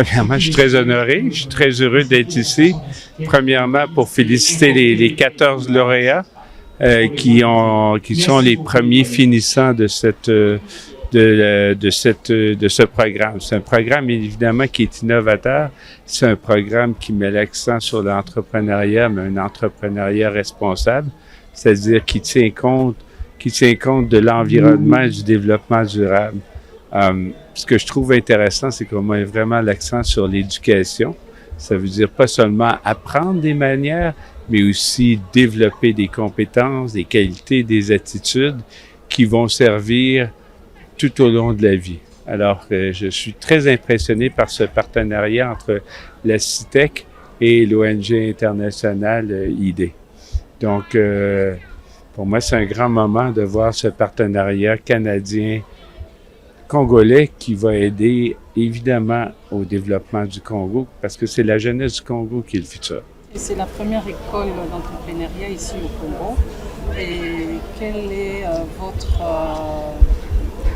Premièrement, je suis très honoré, je suis très heureux d'être ici. Premièrement, pour féliciter les 14 lauréats qui sont les premiers finissants de ce programme. C'est un programme évidemment qui est innovateur. C'est un programme qui met l'accent sur l'entrepreneuriat, mais un entrepreneuriat responsable, c'est-à-dire qui tient compte de l'environnement et du développement durable. Ce que je trouve intéressant, c'est qu'on met vraiment l'accent sur l'éducation. Ça veut dire pas seulement apprendre des manières, mais aussi développer des compétences, des qualités, des attitudes qui vont servir tout au long de la vie. Alors, je suis très impressionné par ce partenariat entre la CITEC et l'ONG internationale IDE. Donc, pour moi, c'est un grand moment de voir ce partenariat canadien-congolais qui va aider évidemment au développement du Congo, parce que c'est la jeunesse du Congo qui est le futur. Et c'est la première école d'entrepreneuriat ici au Congo. Et quel est votre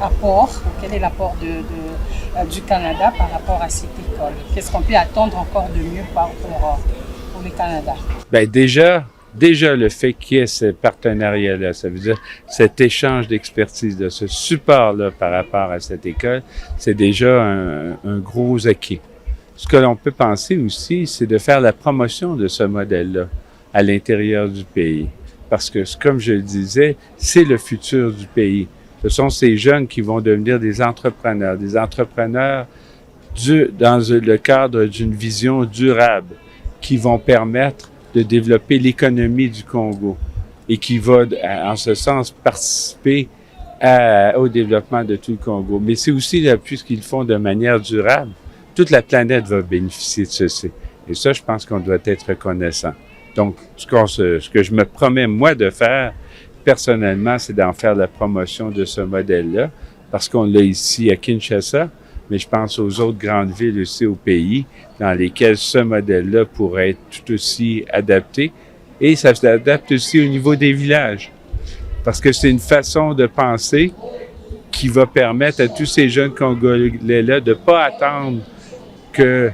apport, quel est l'apport du Canada par rapport à cette école? Qu'est-ce qu'on peut attendre encore de mieux pour le Canada? Bien, déjà le fait qu'il y ait ce partenariat-là, ça veut dire cet échange d'expertise, de ce support-là par rapport à cette école, c'est déjà un gros acquis. Ce que l'on peut penser aussi, c'est de faire la promotion de ce modèle-là à l'intérieur du pays. Parce que, comme je le disais, c'est le futur du pays. Ce sont ces jeunes qui vont devenir des entrepreneurs dans le cadre d'une vision durable qui vont permettre de développer l'économie du Congo et qui va, en ce sens, participer au développement de tout le Congo. Mais c'est aussi, puisqu'ils font de manière durable, toute la planète va bénéficier de ceci. Et ça, je pense qu'on doit être reconnaissant. Donc, ce que je me promets, moi, de faire, personnellement, c'est d'en faire la promotion de ce modèle-là, parce qu'on l'a ici à Kinshasa, mais je pense aux autres grandes villes aussi au pays, dans lesquelles ce modèle-là pourrait être tout aussi adapté. Et ça s'adapte aussi au niveau des villages, parce que c'est une façon de penser qui va permettre à tous ces jeunes Congolais-là de pas attendre que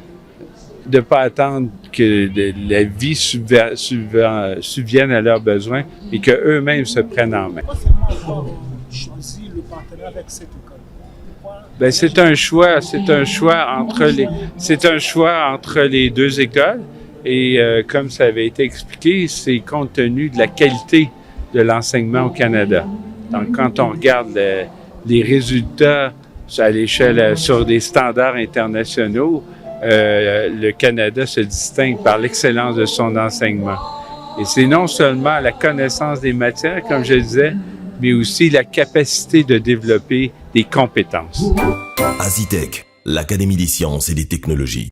la vie subvienne à leurs besoins et qu'eux-mêmes se prennent en main. Pourquoi seulement choisi le partenariat avec cette école? Ben, c'est un choix entre les deux écoles et comme ça avait été expliqué, c'est compte tenu de la qualité de l'enseignement au Canada. Donc, quand on regarde les résultats à l'échelle sur des standards internationaux, le Canada se distingue par l'excellence de son enseignement. Et c'est non seulement la connaissance des matières, comme je le disais, mais aussi la capacité de développer des compétences. Azitech, l'Académie des sciences et des technologies.